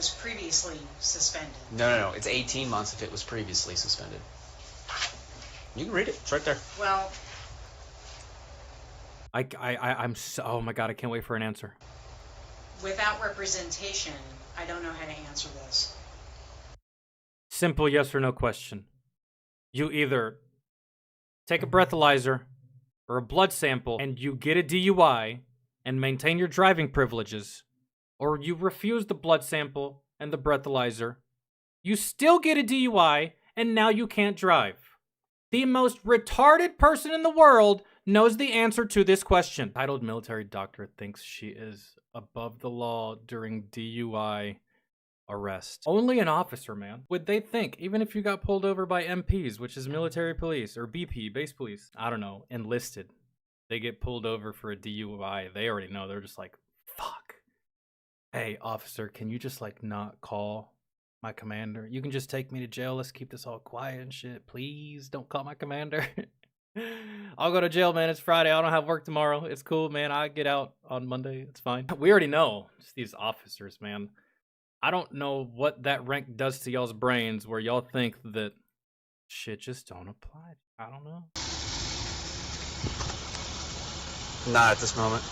was previously suspended. No. It's 18 months if it was previously suspended. You can read it. It's right there. Well, I'm so, oh my god, I can't wait for an answer. without representation, I don't know how to answer this. Simple yes or no question. You either take a breathalyzer or a blood sample and you get a DUI and maintain your driving privileges, or you refuse the blood sample and the breathalyzer, you still get a DUI and now you can't drive. The most retarded person in the world knows the answer to this question. Titled military doctor thinks she is above the law during DUI arrest. Only an officer, man. Would they think, even if you got pulled over by MPs, which is military police, or BP, base police, I don't know, enlisted, they get pulled over for a DUI, they already know. They're just like, fuck. Hey, officer, can you just, like, not call my commander? You can just take me to jail. Let's keep this all quiet and shit. Please don't call my commander. I'll go to jail, man. It's Friday. I don't have work tomorrow. It's cool, man. I get out on Monday. It's fine. We already know. Just these officers, man. I don't know what that rank does to y'all's brains where y'all think that shit just don't apply. I don't know. Not at this moment.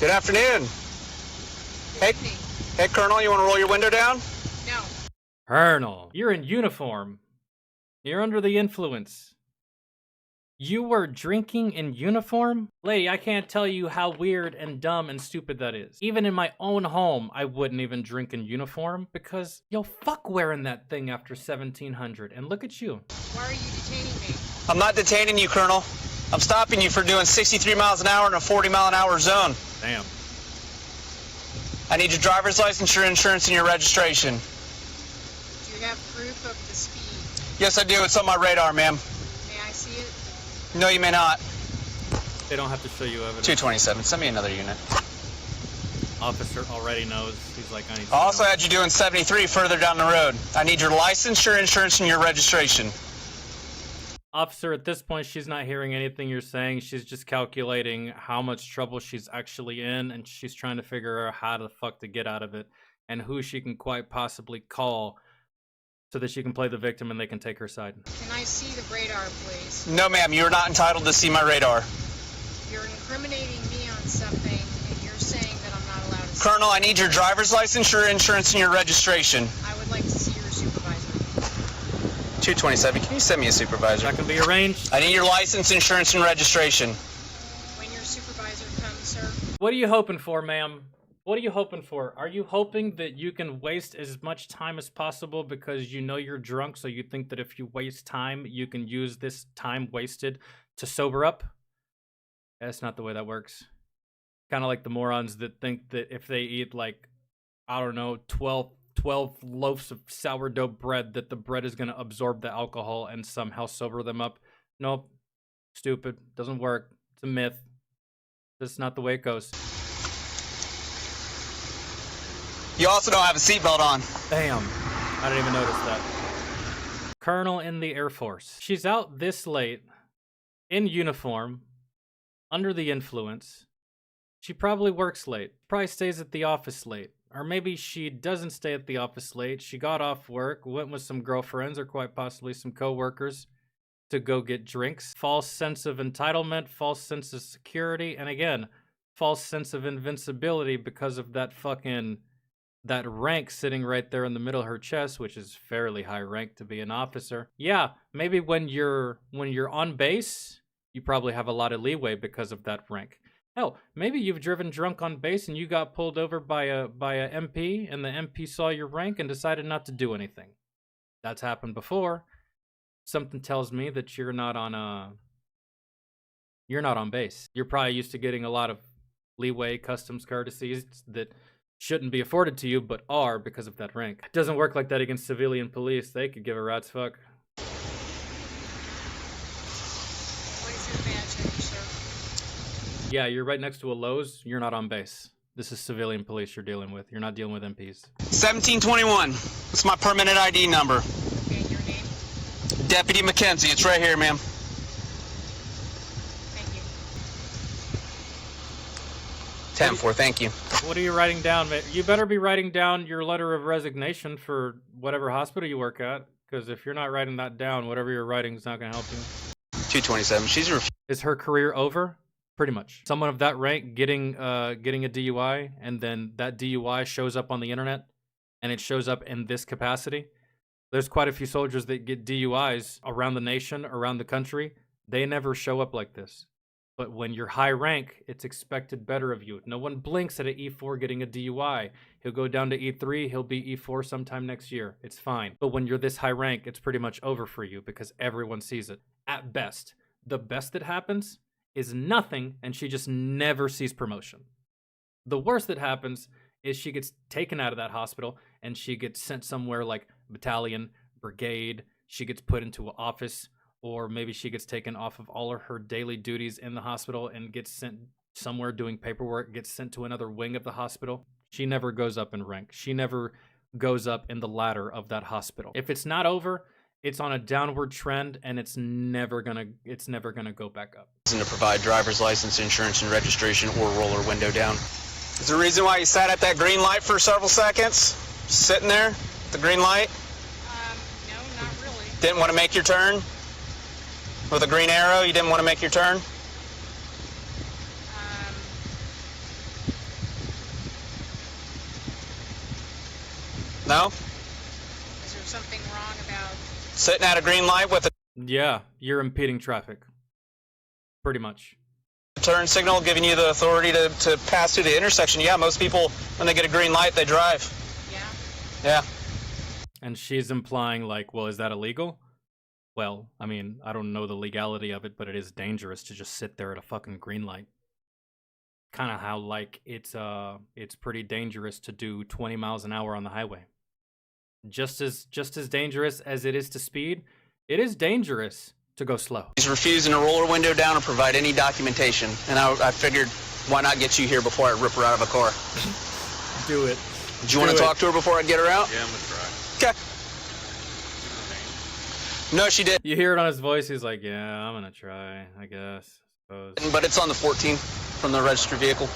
Good afternoon. Hey, Colonel, you want to roll your window down? No. Colonel, you're in uniform. You're under the influence. You were drinking in uniform? Lady, I can't tell you how weird and dumb and stupid that is. Even in my own home, I wouldn't even drink in uniform because, yo, fuck wearing that thing after 1700. And look at you. Why are you detaining me? I'm not detaining you, Colonel. I'm stopping you for doing 63 miles an hour in a 40-mile-an-hour zone. Damn. I need your driver's license, your insurance, and your registration. Do you have proof of the speed? Yes, I do. It's on my radar, ma'am. May I see it? No, you may not. They don't have to show you evidence. 227. Send me another unit. Officer already knows. He's like, I need to I also know. had you doing 73 further down the road. I need your license, your insurance, and your registration. Officer, at this point, she's not hearing anything you're saying. She's just calculating how much trouble she's actually in, and she's trying to figure out how the fuck to get out of it and who she can quite possibly call so that she can play the victim and they can take her side. Can I see the radar, please? No, ma'am. You are not entitled to see my radar. You're incriminating me on something, and you're saying that I'm not allowed to see. Colonel, I need your driver's license, your insurance, and your registration. I would like to see your supervisor. 227. Can you send me a supervisor? That can be arranged. I need your license, insurance, and registration. When your supervisor comes, sir. What are you hoping for, ma'am? What are you hoping for? Are you hoping that you can waste as much time as possible because you know you're drunk, so you think that if you waste time, you can use this time wasted to sober up? That's not the way that works. Kind of like the morons that think that if they eat, like, I don't know, 12 loaves of sourdough bread, that the bread is going to absorb the alcohol and somehow sober them up. Nope. Stupid. Doesn't work. It's a myth. That's not the way it goes. You also don't have a seatbelt on. Damn. I didn't even notice that. Colonel in the Air Force. She's out this late, in uniform, under the influence. She probably works late. Probably stays at the office late. Or maybe she doesn't stay at the office late. She got off work, went with some girlfriends or quite possibly some co-workers to go get drinks. False sense of entitlement, false sense of security, and again, false sense of invincibility because of that rank sitting right there in the middle of her chest, which is fairly high rank to be an officer. Yeah, maybe when you're on base, you probably have a lot of leeway because of that rank. Hell, maybe you've driven drunk on base and you got pulled over by a MP, and the MP saw your rank and decided not to do anything. That's happened before. Something tells me that you're not on base. You're probably used to getting a lot of leeway, customs courtesies that shouldn't be afforded to you, but are because of that rank. It doesn't work like that against civilian police. They could give a rat's fuck. What is your badge number, sir? Yeah, you're right next to a Lowe's. You're not on base. This is civilian police you're dealing with. You're not dealing with MPs. 1721. It's my permanent ID number. Okay, your name? Deputy McKenzie. It's right here, ma'am. Thank you. 10-4. Thank you. What are you writing down, man? You better be writing down your letter of resignation for whatever hospital you work at, because if you're not writing that down, whatever you're writing is not going to help you. 227. She's Is her career over? Pretty much. Someone of that rank getting a DUI, and then that DUI shows up on the internet, and it shows up in this capacity. There's quite a few soldiers that get DUIs around the nation, around the country. They never show up like this. But when you're high rank, it's expected better of you. No one blinks at an E4 getting a DUI. He'll go down to E3, he'll be E4 sometime next year. It's fine. But when you're this high rank, it's pretty much over for you because everyone sees it. At best. The best that happens is nothing, and she just never sees promotion. The worst that happens is she gets taken out of that hospital, and she gets sent somewhere like battalion, brigade. She gets put into an office, or maybe she gets taken off of all of her daily duties in the hospital and gets sent somewhere doing paperwork, gets sent to another wing of the hospital. She never goes up in rank. She never goes up in the ladder of that hospital. If it's not over, it's on a downward trend, and it's never gonna go back up. to provide driver's license, insurance, and registration, or roll her window down. Is there a reason why you sat at that green light for several seconds? Just sitting there, the green light? No, not really. Didn't want to make your turn? With a green arrow, you didn't want to make your turn? No? Is there something wrong about... Sitting at a green light with a Yeah, you're impeding traffic. Pretty much. turn signal giving you the authority to pass through the intersection. Yeah, most people, when they get a green light, they drive. Yeah? Yeah. And she's implying like, well, is that illegal? Well, I mean, I don't know the legality of it, but it is dangerous to just sit there at a fucking green light. Kind of how like it's pretty dangerous to do 20 miles an hour on the highway. Just as dangerous as it is to speed, it is dangerous to go slow. He's refusing to roll her window down or provide any documentation, and I figured, why not get you here before I rip her out of a car? Do it. Do you want to talk to her before I get her out? Yeah, I'm gonna try. Okay. No, she did. You hear it on his voice. He's like, yeah, I'm gonna try, I guess. Suppose. But it's on the 14 from the registered vehicle.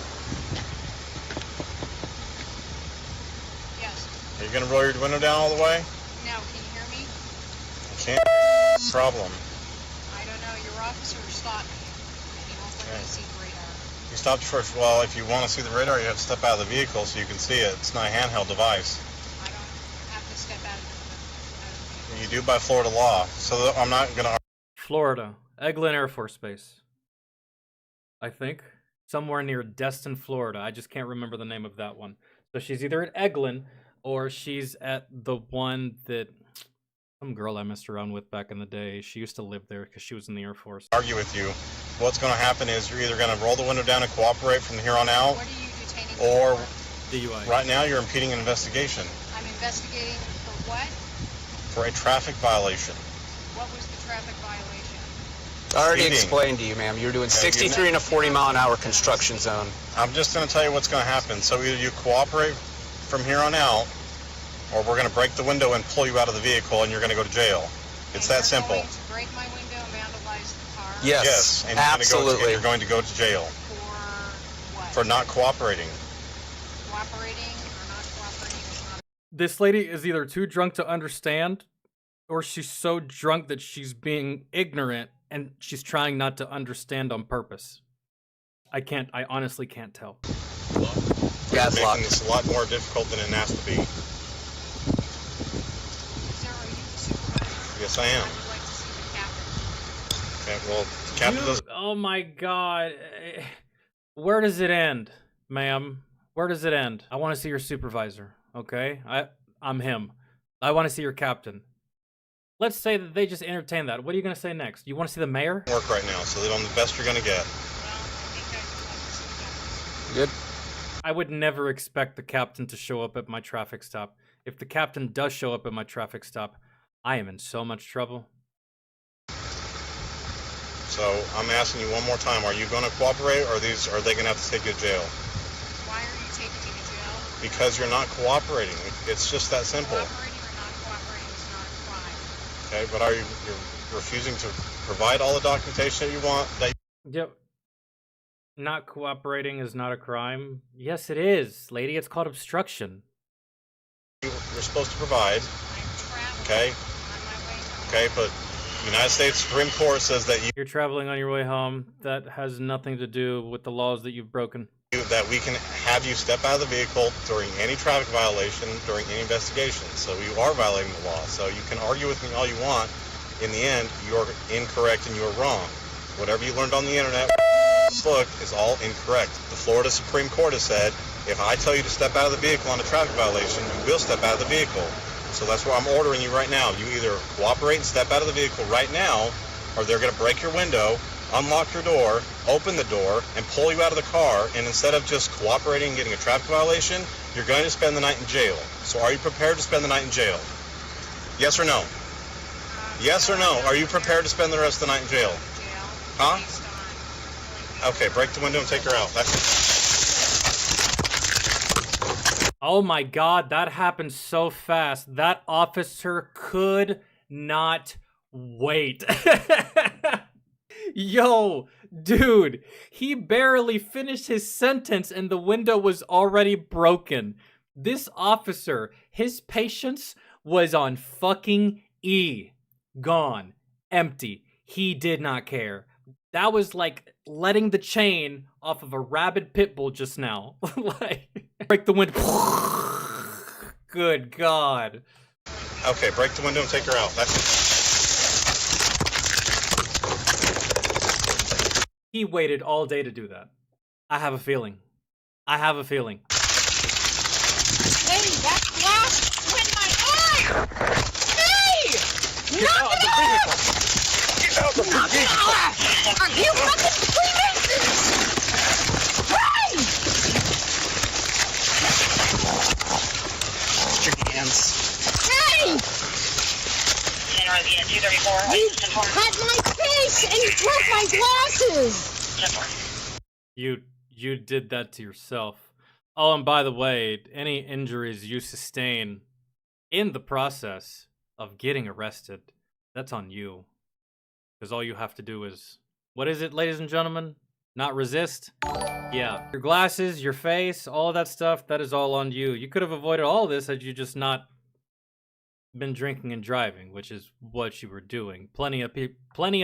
Yes. Are you gonna roll your window down all the way? No, can you hear me? Can't. Problem. I don't know. Your officer stopped me, and he won't let me see the radar. You stopped first. Well, if you want to see the radar, you have to step out of the vehicle so you can see it. It's not a handheld device. I don't have to step out of the You do by Florida law. So I'm not gonna. Florida, Eglin Air Force Base. I think somewhere near Destin, Florida. I just can't remember the name of that one. So she's either at Eglin or she's at the one that some girl I messed around with back in the day. She used to live there because she was in the Air Force. Argue with you. What's going to happen is you're either going to roll the window down and cooperate from here on out, What are you detaining me or for? DUI. right now you're impeding an investigation I'm investigating for what? for a traffic violation. What was the traffic violation? I already Speeding. explained to you, ma'am. You're doing Okay, 63 in a 40-mile-an-hour construction zone. I'm just going to tell you what's going to happen. So either you cooperate from here on out, or we're going to break the window and pull you out of the vehicle and you're going to go to jail. It's And that simple. You're going to break my window and vandalize the car? Yes, And absolutely. you're going to go to jail For what? for not cooperating. Cooperating or not cooperating is not... This lady is either too drunk to understand, or she's so drunk that she's being ignorant and she's trying not to understand on purpose. I honestly can't tell. Gas Making lock. this a lot more difficult than it has to be. Sir, are you the supervisor? Yes, I am. I would like to see the captain. Okay, well, the captain doesn't. Oh my god. Where does it end, ma'am? Where does it end? I want to see your supervisor, okay? I'm him. I want to see your captain. Let's say that they just entertain that. What are you going to say next? You want to see the mayor? Work right now, so that I'm the best you're going to get. Well, I think I would like to see the captain. Good. I would never expect the captain to show up at my traffic stop. If the captain does show up at my traffic stop, I am in so much trouble. So I'm asking you one more time: are you going to cooperate, or are they going to have to take you to jail? Why are you taking me to jail? Because you're not cooperating. It's just that simple. Cooperating or not cooperating is not a crime. Okay, but you're refusing to provide all the documentation that you want? Yep. Not cooperating is not a crime. Yes, it is, lady. It's called obstruction. You're supposed to provide. I'm traveling Okay. on my way home. Okay, but the United States Supreme Court says that You're traveling on your way home. That has nothing to do with the laws that you've broken. that we can have you step out of the vehicle during any traffic violation, during any investigation. So you are violating the law. So you can argue with me all you want. In the end, you're incorrect and you're wrong. Whatever you learned on the internet, book is all incorrect. The Florida Supreme Court has said, if I tell you to step out of the vehicle on a traffic violation, you will step out of the vehicle. So that's what I'm ordering you right now. You either cooperate and step out of the vehicle right now, or they're going to break your window, unlock your door, open the door, and pull you out of the car. And instead of just cooperating and getting a traffic violation, you're going to spend the night in jail. So are you prepared to spend the night in jail? Yes or no? Yes or no? Are you prepared to spend the rest of the night in jail? Huh? Okay, break the window and take her out. Oh my god, that happened so fast. That officer could not wait. Yo, dude, he barely finished his sentence and the window was already broken. This officer, his patience was on fucking E. Gone. Empty. He did not care. That was like letting the chain off of a rabid pit bull just now. Like, break the window. Good God. Okay, break the window and take her out. He waited all day to do that. I have a feeling. I have a feeling. Hey, that glass went in my eye! Hey! Get out of the vehicle! Get out of the vehicle! Are you fucking Freemasons? Hey! Put your hands. Hey! You cut my face and you broke my glasses! You did that to yourself. Oh, and by the way, any injuries you sustain in the process of getting arrested, that's on you. Because all you have to do is, what is it, ladies and gentlemen? Not resist? Yeah. Your glasses, your face, all of that stuff, that is all on you. You could have avoided all this had you just not been drinking and driving, which is what you were doing. Plenty of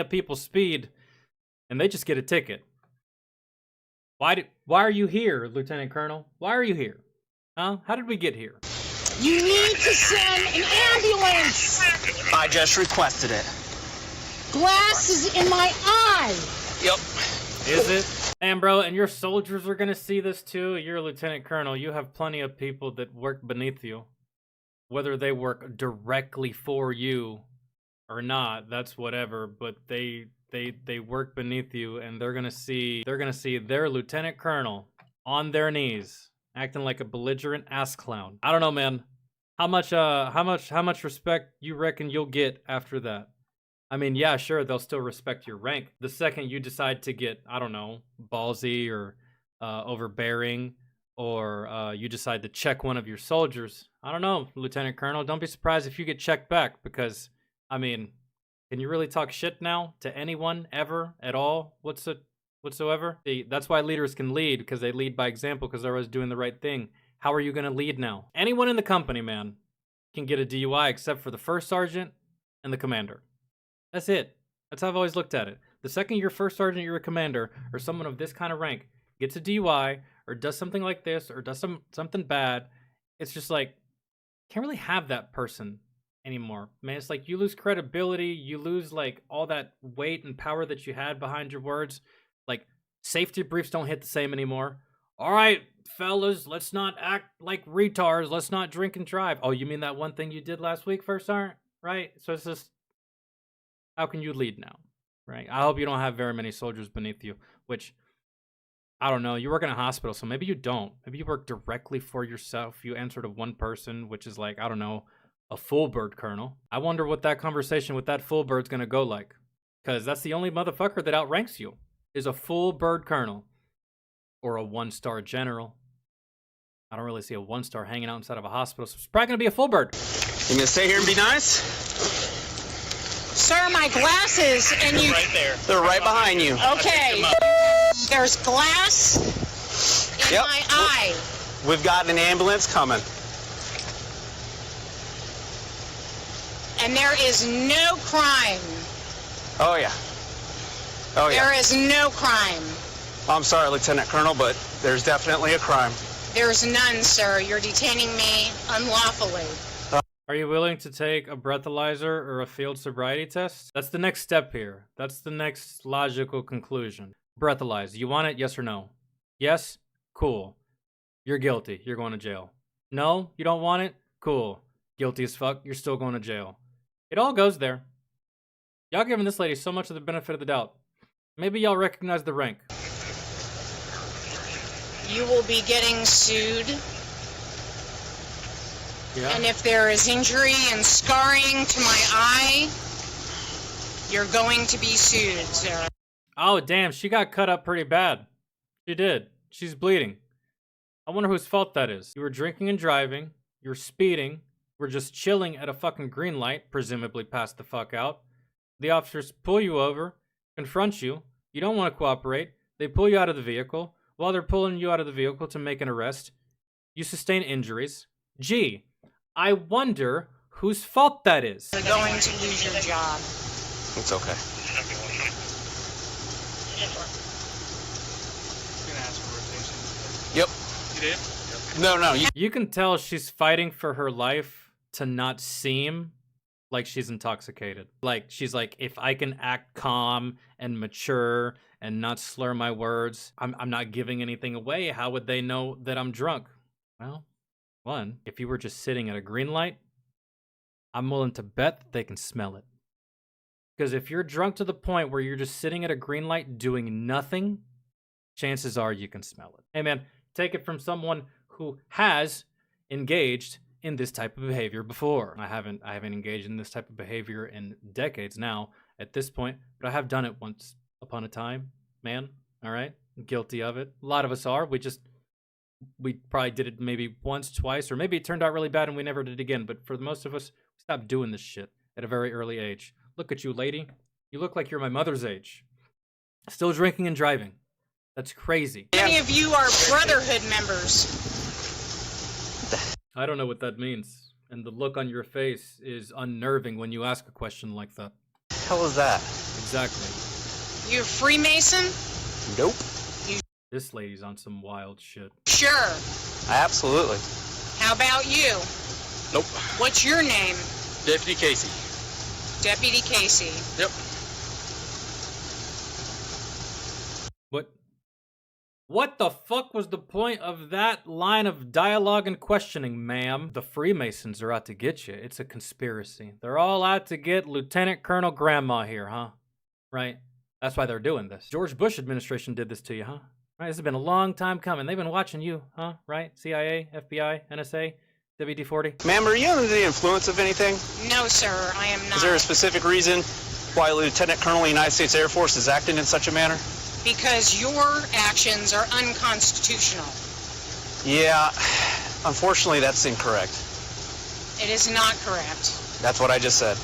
people speed, and they just get a ticket. Why are you here, Lieutenant Colonel? Why are you here? Huh? How did we get here? You need to send an ambulance! I just requested it. Glasses in my eye! Yep. Is it? And bro, and your soldiers are gonna see this too. You're a lieutenant colonel. You have plenty of people that work beneath you. Whether they work directly for you or not, that's whatever. But they work beneath you, and they're gonna see their lieutenant colonel on their knees, acting like a belligerent ass clown. I don't know, man. How much respect you reckon you'll get after that? I mean, yeah, sure, they'll still respect your rank. The second you decide to get, I don't know, ballsy or overbearing, or you decide to check one of your soldiers, I don't know, Lieutenant Colonel, don't be surprised if you get checked back, because, I mean, can you really talk shit now to anyone, ever, at all, whatsoever? See, that's why leaders can lead, because they lead by example, because they're always doing the right thing. How are you going to lead now? Anyone in the company, man, can get a DUI except for the first sergeant and the commander. That's it. That's how I've always looked at it. The second you're first sergeant, you're a commander, or someone of this kind of rank gets a DUI, or does something like this, or does something bad, it's just like, can't really have that person anymore. Man, it's like you lose credibility, you lose like all that weight and power that you had behind your words. Like, safety briefs don't hit the same anymore. All right, fellas, let's not act like retards. Let's not drink and drive. Oh, you mean that one thing you did last week, first sergeant? Right? So it's just, how can you lead now? Right? I hope you don't have very many soldiers beneath you, which, I don't know. You work in a hospital, so maybe you don't. Maybe you work directly for yourself. You answer to one person, which is like, I don't know, a full bird colonel. I wonder what that conversation with that full bird's gonna go like. Because that's the only motherfucker that outranks you, is a full bird colonel. Or a one-star general. I don't really see a one-star hanging out inside of a hospital, so it's probably gonna be a full bird. You gonna stay here and be nice? Sir, my glasses, and you... Right there. They're right behind you. Okay. There's glass in Yep. my eye. We've got an ambulance coming. And there is no crime. Oh, yeah. Oh, yeah. There is no crime. I'm sorry, Lieutenant Colonel, but there's definitely a crime. There's none, sir. You're detaining me unlawfully. Are you willing to take a breathalyzer or a field sobriety test? That's the next step here. That's the next logical conclusion. Breathalyze. You want it? Yes or no? Yes? Cool. You're guilty. You're going to jail. No? You don't want it? Cool. Guilty as fuck. You're still going to jail. It all goes there. Y'all giving this lady so much of the benefit of the doubt. Maybe y'all recognize the rank. You will be getting sued. Yeah. And if there is injury and scarring to my eye, you're going to be sued, sir. Oh, damn. She got cut up pretty bad. She did. She's bleeding. I wonder whose fault that is. You were drinking and driving. You were speeding. We're just chilling at a fucking green light, presumably passed the fuck out. The officers pull you over, confront you. You don't want to cooperate. They pull you out of the vehicle. While they're pulling you out of the vehicle to make an arrest, you sustain injuries. Gee, I wonder whose fault that is. You're going to lose your job. It's okay. Yep. You did? No. You can tell she's fighting for her life to not seem like she's intoxicated. Like, she's like, if I can act calm and mature and not slur my words, I'm not giving anything away. How would they know that I'm drunk? Well, one, if you were just sitting at a green light, I'm willing to bet that they can smell it. Because if you're drunk to the point where you're just sitting at a green light doing nothing, chances are you can smell it. Hey man, take it from someone who has engaged in this type of behavior before. I haven't engaged in this type of behavior in decades now at this point, but I have done it once upon a time, man. All right, I'm guilty of it. A lot of us are. We probably did it maybe once, twice, or maybe it turned out really bad and we never did it again. But for the most of us, we stopped doing this shit at a very early age. Look at you, lady. You look like you're my mother's age. Still drinking and driving. That's crazy. Many of you are Brotherhood members. I don't know what that means. And the look on your face is unnerving when you ask a question like that. The hell is that? Exactly. You're Freemason? Nope. This lady's on some wild shit. Sure. Absolutely. How about you? Nope. What's your name? Deputy Casey. Deputy Casey. Yep. What the fuck was the point of that line of dialogue and questioning, ma'am? The Freemasons are out to get you. It's a conspiracy. They're all out to get Lieutenant Colonel Grandma here, huh? Right? That's why they're doing this. George Bush administration did this to you, huh? Right? This has been a long time coming. They've been watching you, huh? Right? CIA, FBI, NSA, WD-40. Ma'am, are you under the influence of anything? No, sir, I am not. Is there a specific reason why Lieutenant Colonel of the United States Air Force is acting in such a manner? Because your actions are unconstitutional. Yeah, unfortunately that's incorrect. It is not correct. That's what I just said.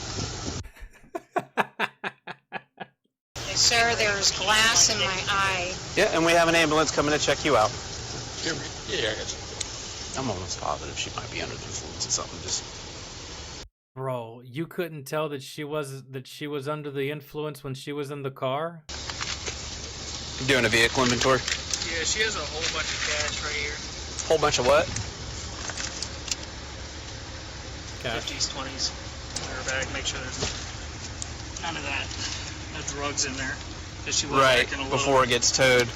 Sir, there's glass in my eye. Yeah, and we have an ambulance coming to check you out. Yeah, I got you. I'm almost positive she might be under the influence of something. Just Bro, you couldn't tell that she was under the influence when she was in the car? doing a vehicle inventory. Yeah, she has a whole bunch of cash right here. Whole bunch of what? Cash. 50s, 20s in her bag. Make sure there's none of that. No drugs in there. Because she was Right, acting a little... before it gets towed.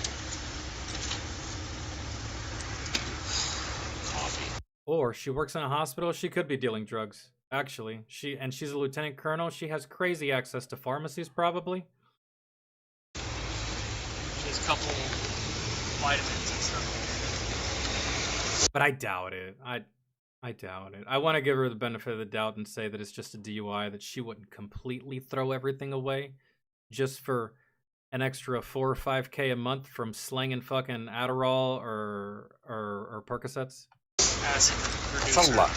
Coffee. Or she works in a hospital, she could be dealing drugs. Actually, she's a lieutenant colonel, she has crazy access to pharmacies probably. She has a couple vitamins and stuff. But I doubt it. I doubt it. I want to give her the benefit of the doubt and say that it's just a DUI, that she wouldn't completely throw everything away just for an extra 4 or 5K a month from slinging fucking Adderall or Percocets. Acid That's reducer. a lot.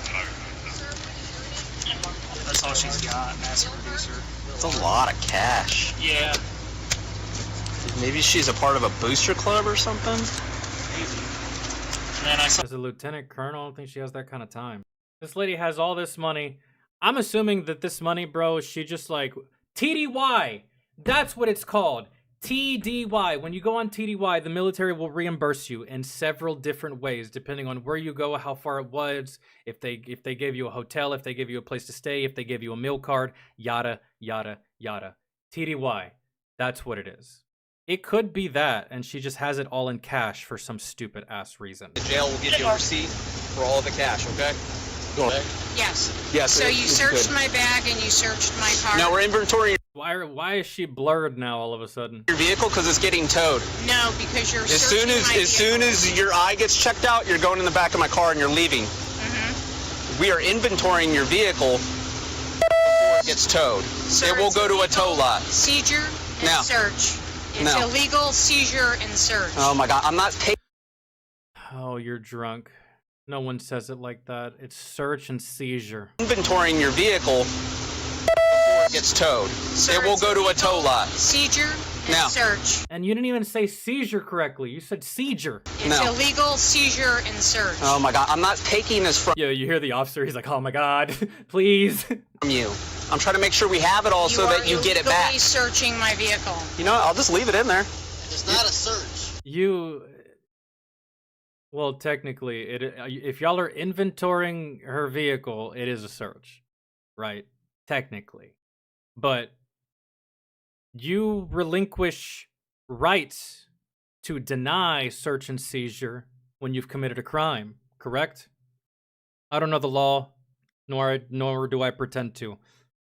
That's all she's got, an acid reducer. That's a lot of cash. Yeah. Maybe she's a part of a booster club or something? Maybe. And then I saw As a lieutenant colonel, I don't think she has that kind of time. This lady has all this money. I'm assuming that this money, bro, she just like TDY. That's what it's called. TDY. When you go on TDY, the military will reimburse you in several different ways, depending on where you go, how far it was, if they gave you a hotel, if they gave you a place to stay, if they gave you a meal card, yada, yada, yada. TDY. That's what it is. It could be that, and she just has it all in cash for some stupid ass reason. The jail will give you a receipt for all of the cash, okay? Go ahead. Yes. Yes. So you searched my bag and you searched my car? No, we're inventorying Why is she blurred now all of a sudden? your vehicle because it's getting towed. No, because you're As searching soon as your eye gets checked out, you're going in the back of my car and you're leaving. We are inventorying your vehicle before it gets towed. Sir, it will it's go to a illegal tow lot. Seizure and Now. search. It's Now. illegal seizure and search. Oh my God, I'm not taking. Oh, you're drunk. No one says it like that. It's search and seizure. Inventorying your vehicle before it gets towed. Sir, it will it's go to a tow illegal lot. Seizure and Now. search. And you didn't even say seizure correctly. You said seizure. It's No. illegal seizure and search. Oh my God, I'm not taking this from Yo, you hear the officer? He's like, "Oh my God, please." you. I'm trying to make sure we have it all so that you get it back. illegally searching my vehicle. You know what? I'll just leave it in there. It's not a search. Well, technically, if y'all are inventorying her vehicle, it is a search, right? Technically, but you relinquish rights to deny search and seizure when you've committed a crime, correct? I don't know the law, nor do I pretend to,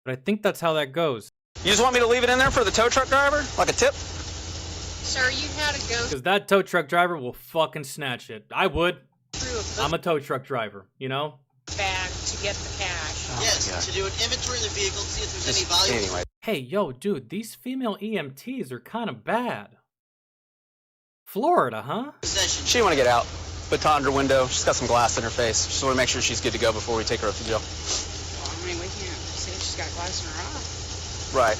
but I think that's how that goes. You just want me to leave it in there for the tow truck driver? Like a tip? Sir, you had to go Because that tow truck driver will fucking snatch it. I would. through a I'm a tow truck driver, you know? bag to get the cash. Yes, to do an inventory of the vehicle, see if there's any value. Anyway. Hey, yo, dude, these female EMTs are kind of bad. Florida, huh? Possession. She want to get out. Baton under window. She's got some glass in her face. Just want to make sure she's good to go before we take her up to jail. Well, I mean, we can't say she's got glass in her eye. Right.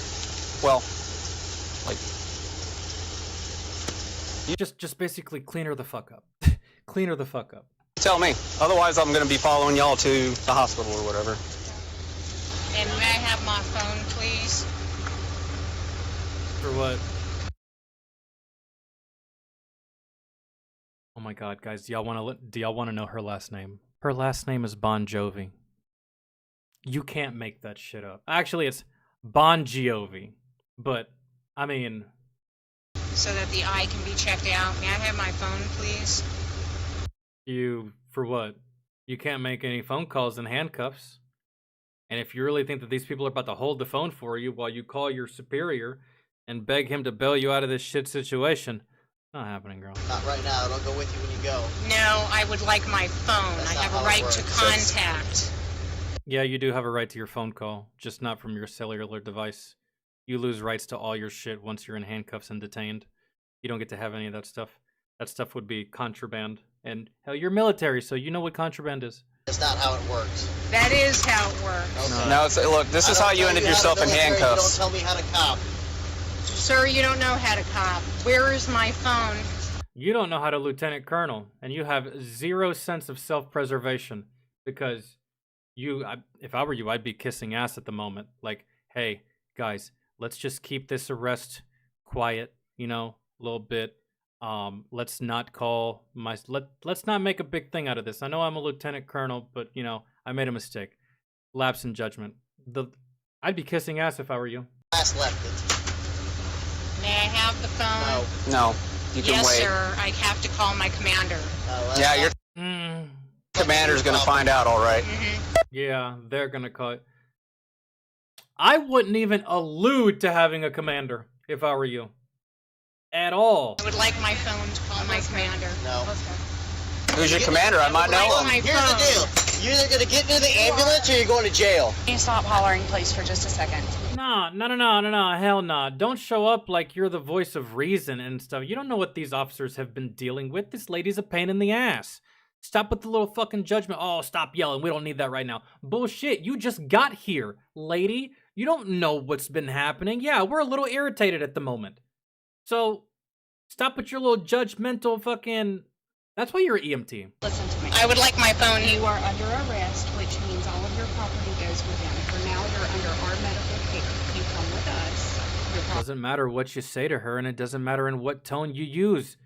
Well, like, Just basically clean her the fuck up. Clean her the fuck up. tell me. Otherwise, I'm going to be following y'all to the hospital or whatever. And may I have my phone, please? For what? Oh my god, guys, do y'all want to know her last name? Her last name is Bon Jovi. You can't make that shit up. Actually, it's Bon Jovi. But I mean, So that the eye can be checked out. May I have my phone, please? for what? You can't make any phone calls in handcuffs. And if you really think that these people are about to hold the phone for you while you call your superior and beg him to bail you out of this shit situation, not happening, girl. Not right now. It'll go with you when you go. No, I would like my phone. That's I not have how a it right to works. contact. Yeah, you do have a right to your phone call, just not from your cellular device. You lose rights to all your shit once you're in handcuffs and detained. You don't get to have any of that stuff. That stuff would be contraband. And hell, you're military, so you know what contraband is. That's not how it works. That is how it works. Okay. No, it's, look, this is how you ended yourself in handcuffs. You don't tell me how to cop. Sir, you don't know how to cop. Where is my phone? You don't know how to lieutenant colonel, and you have zero sense of self-preservation because if I were you, I'd be kissing ass at the moment. Like, hey, guys, let's just keep this arrest quiet, you know, a little bit. Let's not call let's not make a big thing out of this. I know I'm a lieutenant colonel, but you know, I made a mistake. Lapse in judgment. I'd be kissing ass if I were you. Last left it. May I have the phone? No. No, you can Yes, wait. sir. I have to call my commander. Yeah, your commander's going to find out, all right. Yeah, they're gonna call it. I wouldn't even allude to having a commander if I were you. At all. I would like my phone to call my commander. No. Who's your commander? I might know him. My Here's the phone. deal. You're either gonna get into the ambulance or you're going to jail. Can you stop hollering, please, for just a second? No, hell nah. Don't show up like you're the voice of reason and stuff. You don't know what these officers have been dealing with. This lady's a pain in the ass. Stop with the little fucking judgment. Oh, stop yelling. We don't need that right now. Bullshit. You just got here, lady. You don't know what's been happening. Yeah, we're a little irritated at the moment. So Stop with your little judgmental fucking... That's why you're an EMT. Listen to me. I would like my phone. You are under arrest, which means all of your property goes with them. For now, you're under our medical care. You come with us. Your property Doesn't matter what you say to her, and it doesn't matter in what tone you use,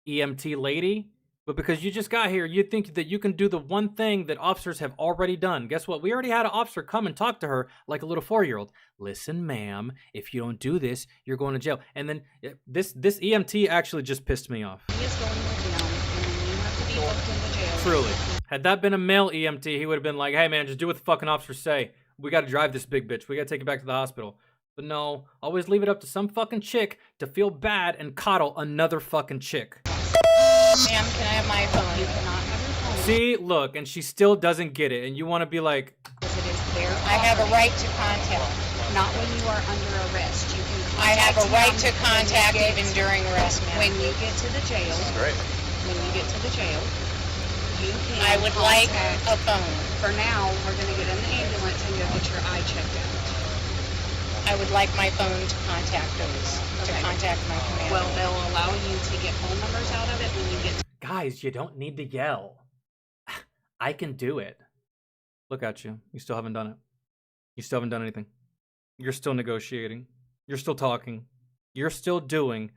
EMT lady. But because you just got here, you think that you can do the one thing that officers have already done. Guess what? We already had an officer come and talk to her like a little 4-year-old. Listen, ma'am, if you don't do this, you're going to jail. And then this EMT actually just pissed me off. is going with them, and then you have to be booked into jail. Truly. Had that been a male EMT, he would have been like, hey, man, just do what the fucking officers say. We got to drive this big bitch. We got to take it back to the hospital. But no, always leave it up to some fucking chick to feel bad and coddle another fucking chick. Ma'am, can I have my phone? You cannot have your phone. See, look, and she still doesn't get it. And you want to be like, Because it is their I have a property. right to contact. Not when you are under arrest. You can I have a contact right them to when you contact get- even during arrest, When ma'am. you get to the jail. Great. When you get to the jail, you can I would like contact- a phone. For now, we're going to get in the ambulance and go get your eye checked out. I would like my phone to contact those, to Okay. contact my commander. Well, they'll allow you to get phone numbers out of it when you get to guys, you don't need to yell. I can do it. Look at you. You still haven't done it. You still haven't done anything. You're still negotiating. You're still talking. You're still doing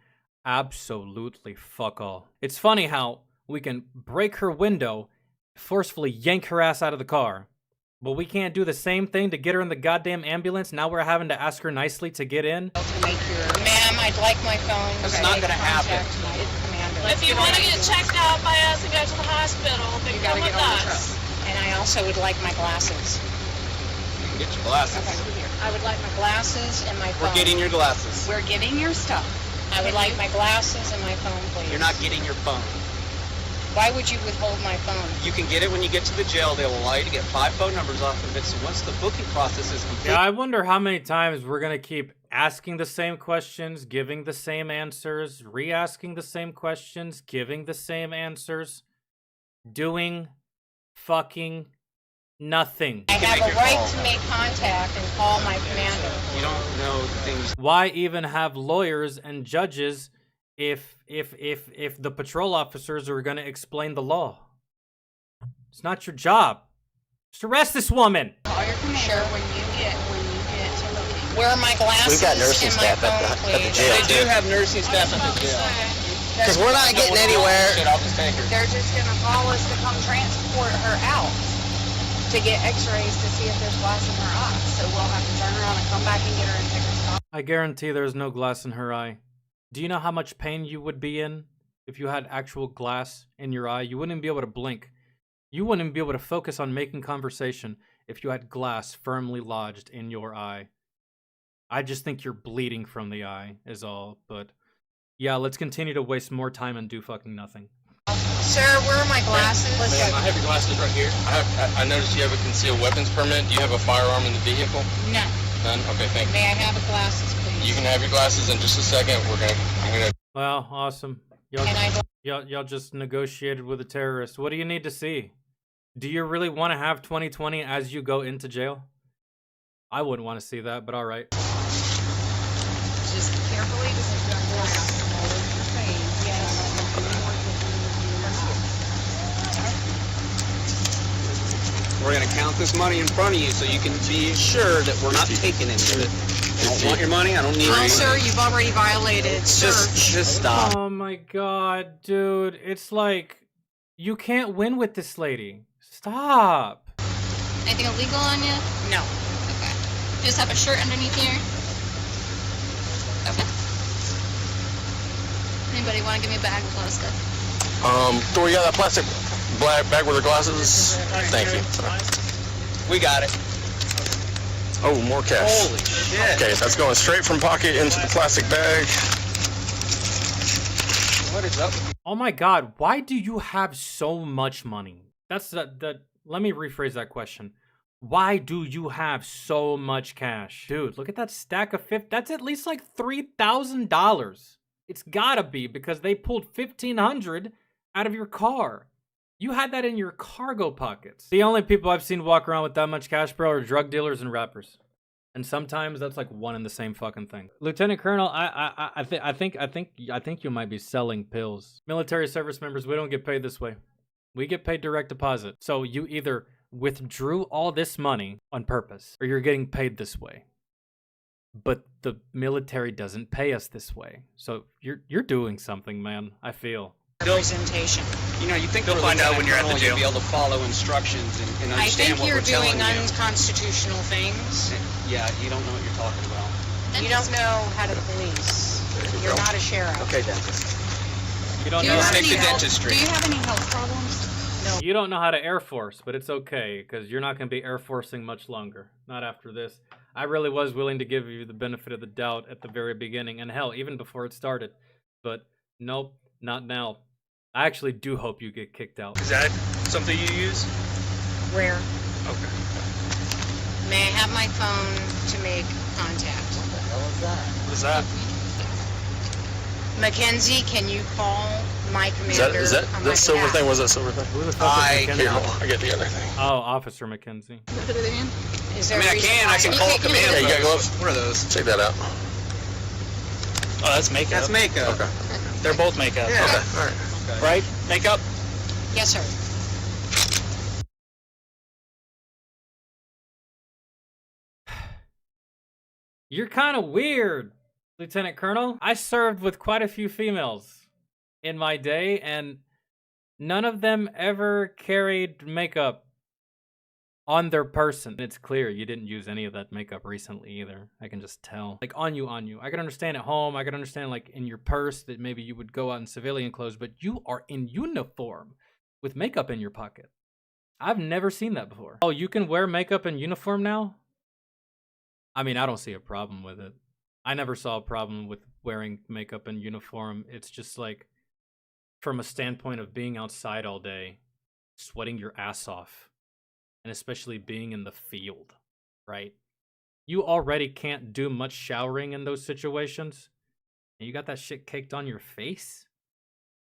absolutely fuck all. It's funny how we can break her window, forcefully yank her ass out of the car, but we can't do the same thing to get her in the goddamn ambulance. Now we're having to ask her nicely to get in. make your... Ma'am, I'd like my phone. It's to not make gonna happen. contact my commander. If you want to get checked out by us and go to the hospital, then You come gotta with get on the us. And I also would like my glasses. You can get your glasses. I would like my glasses and my phone. We're getting your glasses. We're getting your stuff. I would like my glasses and my phone, please. You're not getting your phone. Why would you withhold my phone? You can get it when you get to the jail. They'll allow you to get 5 phone numbers off of it. So once the booking process is complete, Yeah, I wonder how many times we're gonna keep asking the same questions, giving the same answers, re-asking the same questions, giving the same answers, doing fucking nothing. I can have make a your right call. to make contact and call my commander. you don't know the things. Why even have lawyers and judges if the patrol officers are gonna explain the law? It's not your job. Just arrest this woman. Call your commander Sure. when you get to looking. Where are my glasses We've got nursing and my staff at phone, the please? jail. They do have nursing staff at the jail. Because we're not getting anywhere. Shit, I'll just take her. They're just going to call us to come transport her out to get x-rays to see if there's glass in her eye. So we'll have to turn around and come back and get her and take her stuff. I guarantee there's no glass in her eye. Do you know how much pain you would be in if you had actual glass in your eye? You wouldn't be able to blink. You wouldn't be able to focus on making conversation if you had glass firmly lodged in your eye. I just think you're bleeding from the eye is all, but yeah, let's continue to waste more time and do fucking nothing. Sir, where are my glasses? Ma'am, I have your glasses right here. I noticed you have a concealed weapons permit. Do you have a firearm in the vehicle? No. None? Okay, thank you. May I have the glasses, please? You can have your glasses in just a second. I'm gonna Well, awesome. And I'd Y'all just negotiated with a terrorist. What do you need to see? Do you really want to have 2020 as you go into jail? I wouldn't want to see that, but all right. Just carefully, because it's going to blast all over your face. Yes. We're going to count this money in front of you so you can be sure that we're not taking any of it. I don't want your money. I don't need Well, it. sir, you've already violated Just stop. Oh my god, dude. It's like, you can't win with this lady. Stop. Anything illegal on you? No. Okay. You just have a shirt underneath here? Okay. Anybody want to give me a bag with a lot of stuff? Thor, you got that plastic black bag with the glasses? Thank you. We got it. Oh, more cash. Holy shit. Okay, that's going straight from pocket into the plastic bag. What is up? Oh my god, why do you have so much money? That's the let me rephrase that question. Why do you have so much cash? Dude, look at that stack of 50. That's at least like $3,000. It's gotta be because they pulled $1,500 out of your car. You had that in your cargo pockets. The only people I've seen walk around with that much cash, bro, are drug dealers and rappers. And sometimes that's like one and the same fucking thing. Lieutenant Colonel, I think you might be selling pills. Military service members, we don't get paid this way. We get paid direct deposit. So you either withdrew all this money on purpose, or you're getting paid this way. But the military doesn't pay us this way. So you're doing something, man. I feel. Representation. You know, you think You'll find out when you're at the jail. You'll be able to follow instructions and I understand think what you're we're telling doing you. unconstitutional things. Yeah, you don't know what you're talking about. You don't know how to police. You're not a sheriff. Okay, dentist. You don't Do you know. have Stick any to health- dentistry. Do you have any health problems? No. You don't know how to Air Force, but it's okay, because you're not going to be Air Forcing much longer. Not after this. I really was willing to give you the benefit of the doubt at the very beginning, and hell, even before it started. But nope, not now. I actually do hope you get kicked out. Is that something you use? Rare. Okay. May I have my phone to make contact? What is that? Mackenzie, can you call my commander? Is that on my silver behalf? thing? Was that silver thing? Who the fuck is Mackenzie? I get the other thing. Oh, Officer Mackenzie. Is there I mean, a I reason can. why I can you call can't- command. Hey, you got gloves? What are those? Check that out. Oh, that's makeup. That's makeup. Okay. They're both makeup. Yeah. Okay. All right. Right? Makeup? Yes, sir. You're kind of weird, Lieutenant Colonel. I served with quite a few females in my day, and none of them ever carried makeup on their person. It's clear you didn't use any of that makeup recently either. I can just tell. Like, on you. I can understand at home. I can understand, like, in your purse that maybe you would go out in civilian clothes, but you are in uniform with makeup in your pocket. I've never seen that before. Oh, you can wear makeup in uniform now? I mean, I don't see a problem with it. I never saw a problem with wearing makeup in uniform. It's just like, from a standpoint of being outside all day, sweating your ass off, and especially being in the field, right? You already can't do much showering in those situations, and you got that shit caked on your face?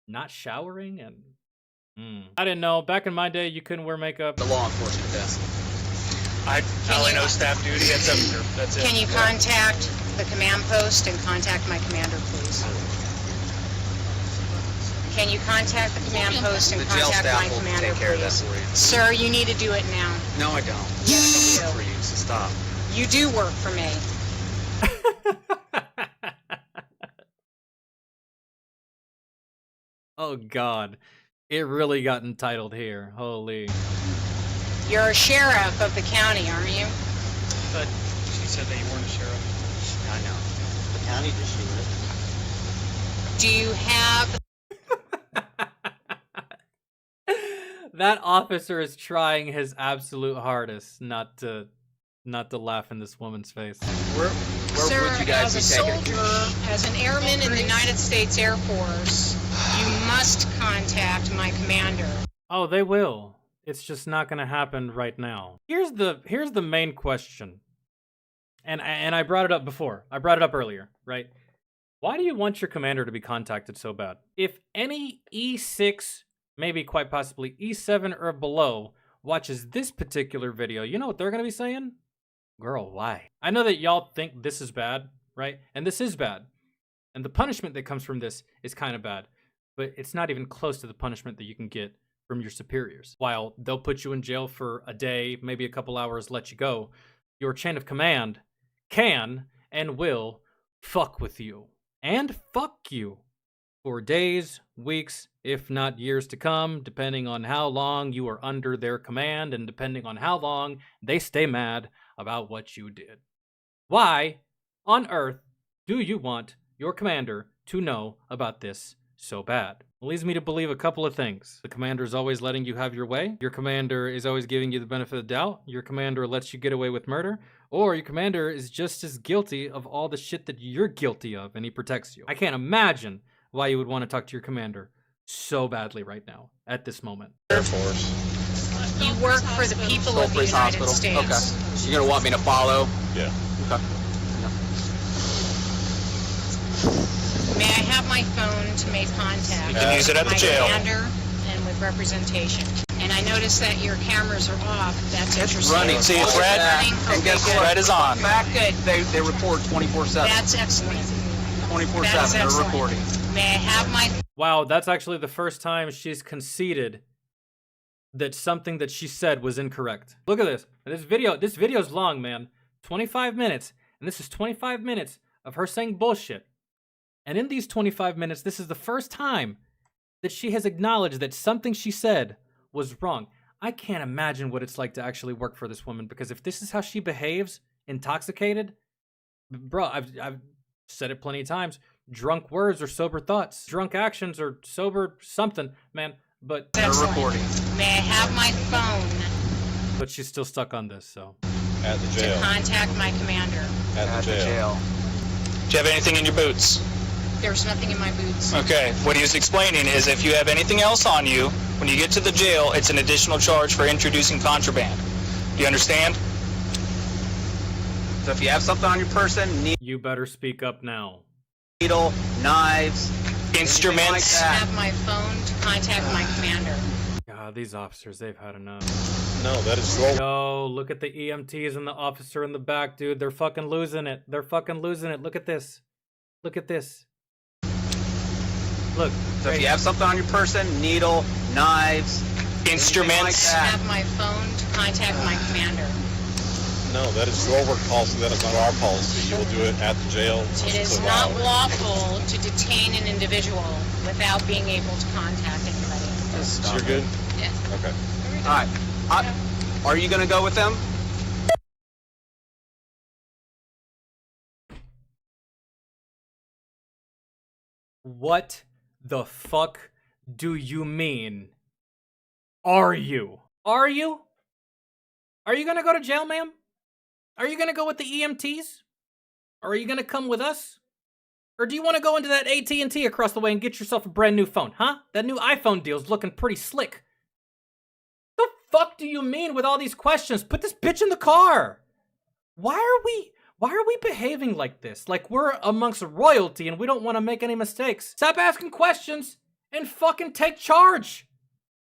Not showering? And I didn't know. Back in my day, you couldn't wear makeup. The law enforcement desk. I only know staff duty. That's it. Can you contact the command post and contact my commander, please? Can you contact the command post and The jail contact staff my will commander, take care of that please? for you. Sir, you need to do it now. No, I don't. Yes, you For do. you, so stop. You do work for me. Oh God, it really got entitled here. Holy. You're a sheriff of the county, aren't you? But she said that you weren't a sheriff. I know. The county just knew it. Do you have That officer is trying his absolute hardest not to laugh in this woman's face. Where Sir, would you guys as be a taking? soldier, as an airman in the United States Air Force, you must contact my commander. Oh, they will. It's just not going to happen right now. Here's the main question. And I brought it up before. I brought it up earlier, right? Why do you want your commander to be contacted so bad? If any E6, maybe quite possibly E7 or below, watches this particular video, you know what they're going to be saying? Girl, why? I know that y'all think this is bad, right? And this is bad. And the punishment that comes from this is kind of bad. But it's not even close to the punishment that you can get from your superiors. While they'll put you in jail for a day, maybe a couple hours, let you go, your chain of command can and will fuck with you. And fuck you for days, weeks, if not years to come, depending on how long you are under their command and depending on how long they stay mad about what you did. Why on earth do you want your commander to know about this so bad? It leads me to believe a couple of things. The commander is always letting you have your way. Your commander is always giving you the benefit of the doubt. Your commander lets you get away with murder. Or your commander is just as guilty of all the shit that you're guilty of and he protects you. I can't imagine why you would want to talk to your commander so badly right now, at this moment. Air Force. You work for the people of the Police United hospital. States. Okay. You're gonna want me to follow? Yeah. Okay. May I have my phone to make contact? You can use it at the with jail. my commander and with representation. and I notice that your cameras are off. That's interesting. running. See, it's red. Running? And Okay, guess good. what? Red is on. Good. They record 24/7. That's excellent. 24/7. That's They're excellent. recording. May I have my Wow, that's actually the first time she's conceded that something that she said was incorrect. Look at this. This video's long, man. 25 minutes. And this is 25 minutes of her saying bullshit. And in these 25 minutes, this is the first time that she has acknowledged that something she said was wrong. I can't imagine what it's like to actually work for this woman, because if this is how she behaves, intoxicated, bro, I've said it plenty of times. Drunk words are sober thoughts. Drunk actions are sober something, man. But They're recording. May I have my phone But she's still stuck on this, so. At the to jail. contact my commander? At the jail. Do you have anything in your boots? There's nothing in my boots. Okay, what he was explaining is if you have anything else on you, when you get to the jail, it's an additional charge for introducing contraband. Do you understand? So if you have something on your person, You better speak up now. needle, knives, instruments. I have my phone to contact my commander. God, these officers, they've had enough. No, that is your Yo, look at the EMTs and the officer in the back, dude. They're fucking losing it. They're fucking losing it. Look at this. Look at this. Look. So if you have something on your person, needle, knives, instruments. I have my phone to contact my commander. No, that is your work policy. That is not our policy. You will do it at the jail. It is So not violate. lawful to detain an individual without being able to contact anybody. So you're good? Yes. Okay. All right. Are you going to go with them? What the fuck do you mean? Are you? Are you? Are you gonna go to jail, ma'am? Are you gonna go with the EMTs? Or are you gonna come with us? Or do you want to go into that AT&T across the way and get yourself a brand new phone, huh? That new iPhone deal's looking pretty slick. The fuck do you mean with all these questions? Put this bitch in the car. Why are we behaving like this? Like we're amongst royalty and we don't want to make any mistakes. Stop asking questions and fucking take charge.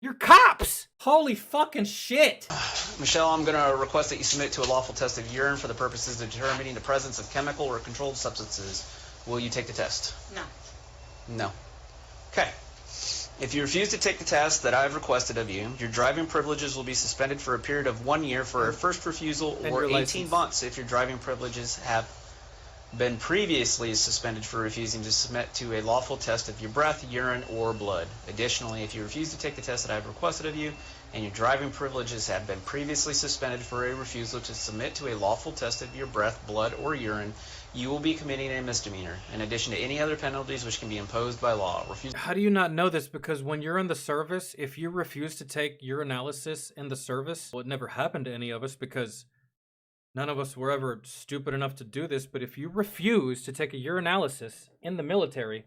You're cops. Holy fucking shit. Michelle, I'm going to request that you submit to a lawful test of urine for the purposes of determining the presence of chemical or controlled substances. Will you take the test? No. No. Okay. If you refuse to take the test that I've requested of you, your driving privileges will be suspended for a period of 1 year for a first refusal, And or your 18 license. months if your driving privileges have been previously suspended for refusing to submit to a lawful test of your breath, urine, or blood. Additionally, if you refuse to take the test that I have requested of you, and your driving privileges have been previously suspended for a refusal to submit to a lawful test of your breath, blood, or urine, you will be committing a misdemeanor, in addition to any other penalties which can be imposed by law. How do you not know this? Because when you're in the service, if you refuse to take urinalysis in the service, well, it never happened to any of us because none of us were ever stupid enough to do this, but if you refuse to take a urinalysis in the military,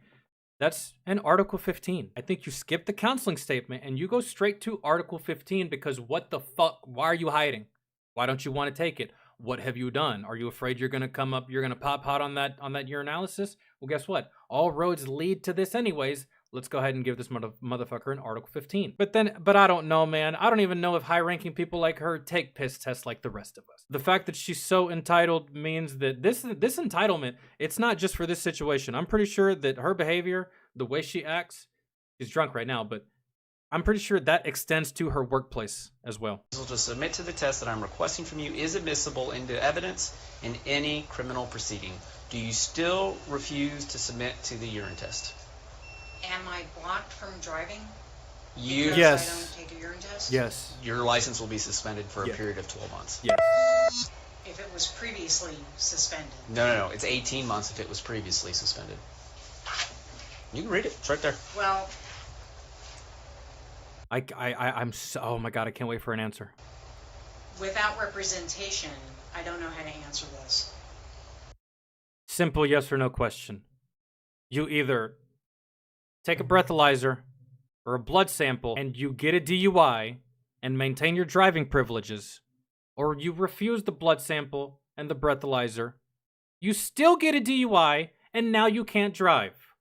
that's in Article 15. I think you skip the counseling statement and you go straight to Article 15 because what the fuck? Why are you hiding? Why don't you want to take it? What have you done? Are you afraid you're going to come up, you're going to pop hot on that urinalysis? Well, guess what? All roads lead to this anyways. Let's go ahead and give this motherfucker an Article 15. But I don't know, man. I don't even know if high-ranking people like her take piss tests like the rest of us. The fact that she's so entitled means that this entitlement, it's not just for this situation. I'm pretty sure that her behavior, the way she acts, she's drunk right now, but I'm pretty sure that extends to her workplace as well. To submit to the test that I'm requesting from you is admissible into evidence in any criminal proceeding. Do you still refuse to submit to the urine test? Am I blocked from driving? You, Because Yes. I don't take a urine test? Yes. your license will be suspended for a Yeah. period of 12 months. Yes. If it was previously suspended. No. It's 18 months if it was previously suspended. You can read it. It's right there. Well, I'm so, oh my God, I can't wait for an answer. without representation, I don't know how to answer this. Simple yes or no question. You either take a breathalyzer or a blood sample and you get a DUI and maintain your driving privileges, or you refuse the blood sample and the breathalyzer, you still get a DUI and now you can't drive.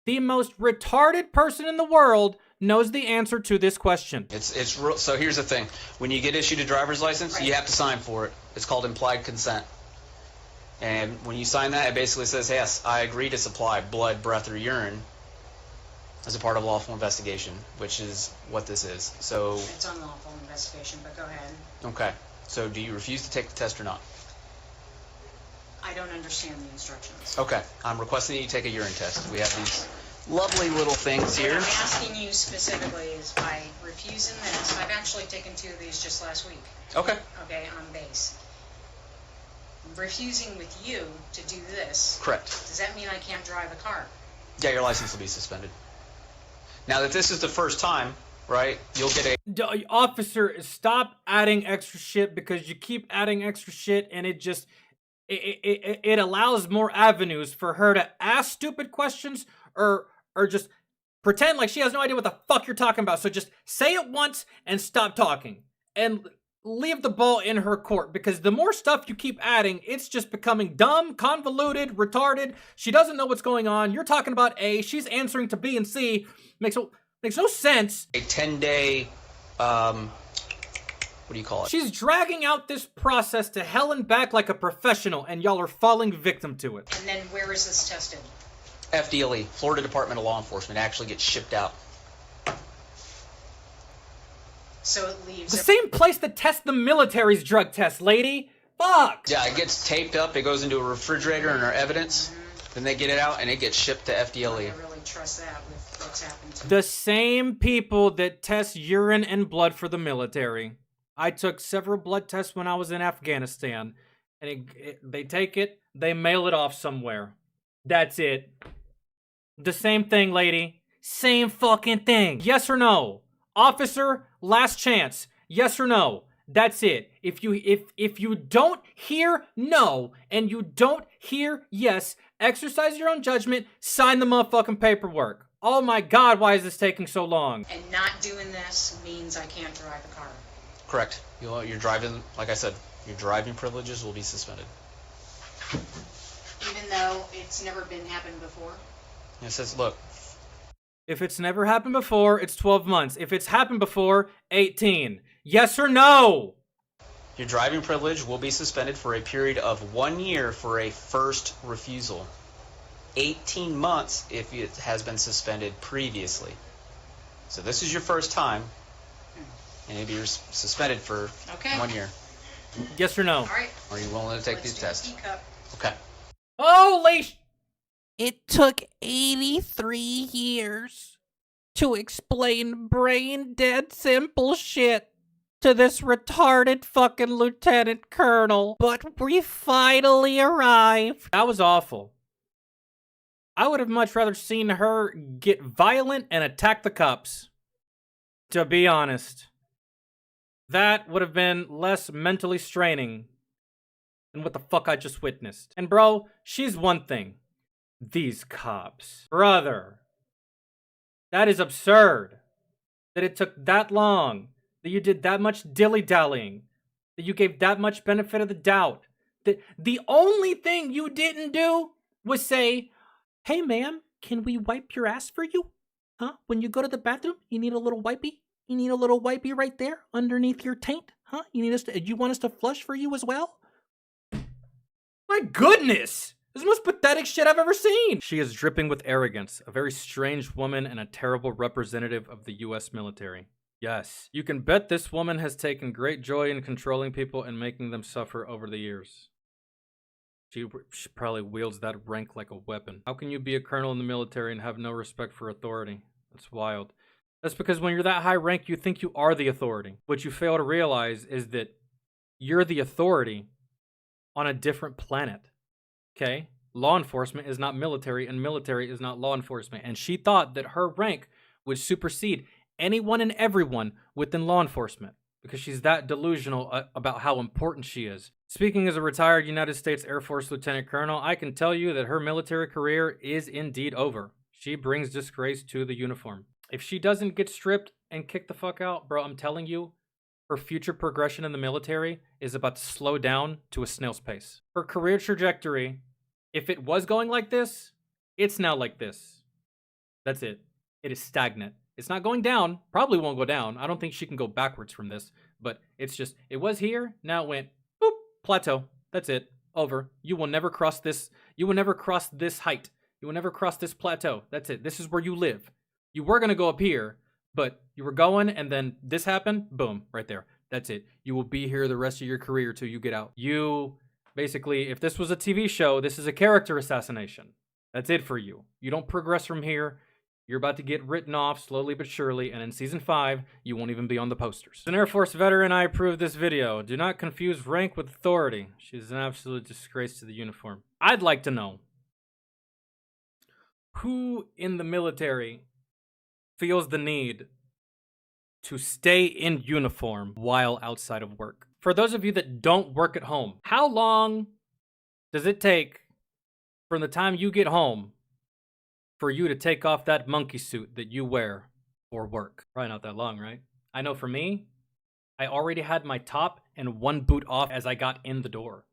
The most retarded person in the world knows the answer to this question. It's real. So here's the thing: when you get issued a driver's license, you have to sign for it. It's called implied consent. And when you sign that, it basically says, yes, I agree to supply blood, breath, or urine as a part of lawful investigation, which is what this is. So. It's unlawful investigation, but go ahead. Okay. So do you refuse to take the test or not? I don't understand the instructions. Okay. I'm requesting that you take a urine test. We have these lovely little things What here. I'm asking you specifically is by refusing this. I've actually taken 2 of these just last week. Okay. Okay, on base. Refusing with you to do this. Correct. Does that mean I can't drive a car? Yeah, your license will be suspended. Now that this is the first time, right, you'll get a... Officer, stop adding extra shit, because you keep adding extra shit and it just... It allows more avenues for her to ask stupid questions or just pretend like she has no idea what the fuck you're talking about. So just say it once and stop talking. And leave the ball in her court, because the more stuff you keep adding, it's just becoming dumb, convoluted, retarded. She doesn't know what's going on. You're talking about A, she's answering to B and C. Makes no sense. A 10-day, what do you call it? She's dragging out this process to hell and back like a professional, and y'all are falling victim to it. And then where is this tested? FDLE, Florida Department of Law Enforcement, actually gets shipped out. So it leaves... The same place that tests the military's drug test, lady. Fuck. Yeah, it gets taped up, it goes into a refrigerator and our evidence. Then they get it out and it gets shipped to FDLE. I really trust that with what's happened to me. The same people that test urine and blood for the military. I took several blood tests when I was in Afghanistan. And they take it, they mail it off somewhere. That's it. The same thing, lady. Same fucking thing. Yes or no? Officer, last chance. Yes or no? That's it. If you don't hear no and you don't hear yes, exercise your own judgment, sign the motherfucking paperwork. Oh my God, why is this taking so long? And not doing this means I can't drive a car. Correct. You're driving, like I said, your driving privileges will be suspended. Even though it's never been happened before? And it says, look. If it's never happened before, it's 12 months. If it's happened before, 18. Yes or no? Your driving privilege will be suspended for a period of 1 year for a first refusal. 18 months if it has been suspended previously. So this is your first time, and it'll be suspended for 1 year. Yes or no? All right. Are you willing to take these tests? Okay. Holy sh... It took 83 years to explain brain dead simple shit to this retarded fucking lieutenant colonel. But we finally arrived. That was awful. I would have much rather seen her get violent and attack the cops. To be honest. That would have been less mentally straining than what the fuck I just witnessed. And bro, she's one thing. These cops. Brother. That is absurd. That it took that long. That you did that much dilly-dallying. That you gave that much benefit of the doubt. That the only thing you didn't do was say, hey ma'am, can we wipe your ass for you? Huh? When you go to the bathroom, you need a little wipey? You need a little wipey right there underneath your taint? Huh? You want us to flush for you as well? My goodness! This is the most pathetic shit I've ever seen! She is dripping with arrogance, a very strange woman and a terrible representative of the US military. Yes, you can bet this woman has taken great joy in controlling people and making them suffer over the years. She probably wields that rank like a weapon. How can you be a colonel in the military and have no respect for authority? That's wild. That's because when you're that high rank, you think you are the authority. What you fail to realize is that you're the authority on a different planet. Okay? Law enforcement is not military, and military is not law enforcement. And she thought that her rank would supersede anyone and everyone within law enforcement because she's that delusional about how important she is. Speaking as a retired United States Air Force Lieutenant Colonel, I can tell you that her military career is indeed over. She brings disgrace to the uniform. If she doesn't get stripped and kicked the fuck out, bro, I'm telling you, her future progression in the military is about to slow down to a snail's pace. Her career trajectory, if it was going like this, it's now like this. That's it. It is stagnant. It's not going down. Probably won't go down. I don't think she can go backwards from this. But it's just, it was here. Now it went, boop, plateau. That's it. Over. You will never cross this. You will never cross this height. You will never cross this plateau. That's it. This is where you live. You were going to go up here, but you were going, and then this happened. Boom. Right there. That's it. You will be here the rest of your career till you get out. You, basically, if this was a TV show, this is a character assassination. That's it for you. You don't progress from here. You're about to get written off slowly but surely, and in Season 5, you won't even be on the posters. As an Air Force veteran, I approve this video. Do not confuse rank with authority. She's an absolute disgrace to the uniform. I'd like to know, who in the military feels the need to stay in uniform while outside of work? For those of you that don't work at home, how long does it take from the time you get home for you to take off that monkey suit that you wear for work? Probably not that long, right? I know for me, I already had my top and one boot off as I got in the door.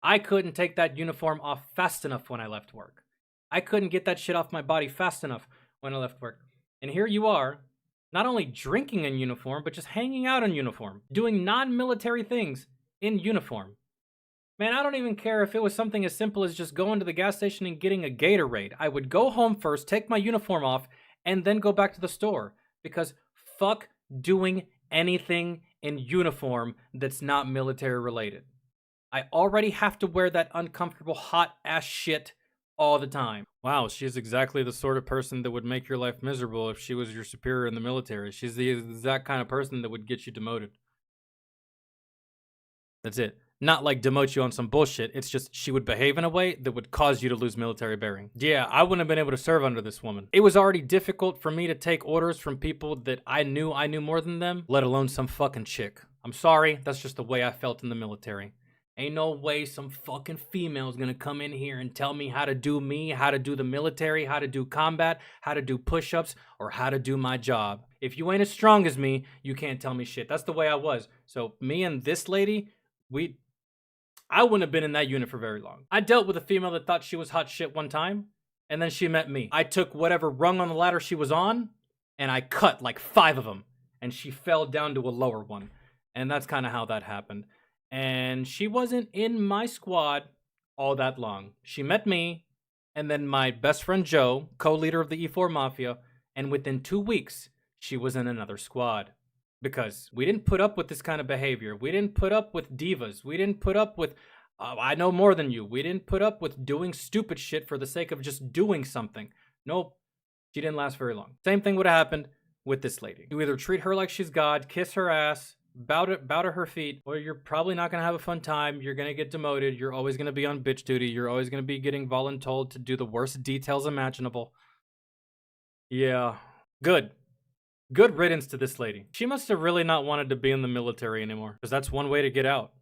I couldn't take that uniform off fast enough when I left work. I couldn't get that shit off my body fast enough when I left work. And here you are, not only drinking in uniform, but just hanging out in uniform, doing non-military things in uniform. Man, I don't even care if it was something as simple as just going to the gas station and getting a Gatorade. I would go home first, take my uniform off, and then go back to the store. Because fuck doing anything in uniform that's not military related. I already have to wear that uncomfortable hot ass shit all the time. Wow, she's exactly the sort of person that would make your life miserable if she was your superior in the military. She's the exact kind of person that would get you demoted. That's it. Not like demote you on some bullshit. It's just she would behave in a way that would cause you to lose military bearing. Yeah, I wouldn't have been able to serve under this woman. It was already difficult for me to take orders from people that I knew more than them, let alone some fucking chick. I'm sorry, that's just the way I felt in the military. Ain't no way some fucking female's gonna come in here and tell me how to do the military, how to do combat, how to do push-ups, or how to do my job. If you ain't as strong as me, you can't tell me shit. That's the way I was. So me and this lady, I wouldn't have been in that unit for very long. I dealt with a female that thought she was hot shit one time, and then she met me. I took whatever rung on the ladder she was on, and I cut like 5 of them, and she fell down to a lower one. And that's kind of how that happened. And she wasn't in my squad all that long. She met me, and then my best friend Joe, co-leader of the E4 Mafia, and within 2 weeks, she was in another squad. Because we didn't put up with this kind of behavior. We didn't put up with divas. We didn't put up with, I know more than you. We didn't put up with doing stupid shit for the sake of just doing something. Nope. She didn't last very long. Same thing would have happened with this lady. You either treat her like she's God, kiss her ass, bow to her feet, or you're probably not going to have a fun time. You're going to get demoted. You're always going to be on bitch duty. You're always going to be getting voluntold to do the worst details imaginable. Yeah. Good riddance to this lady. She must have really not wanted to be in the military anymore, because that's one way to get out.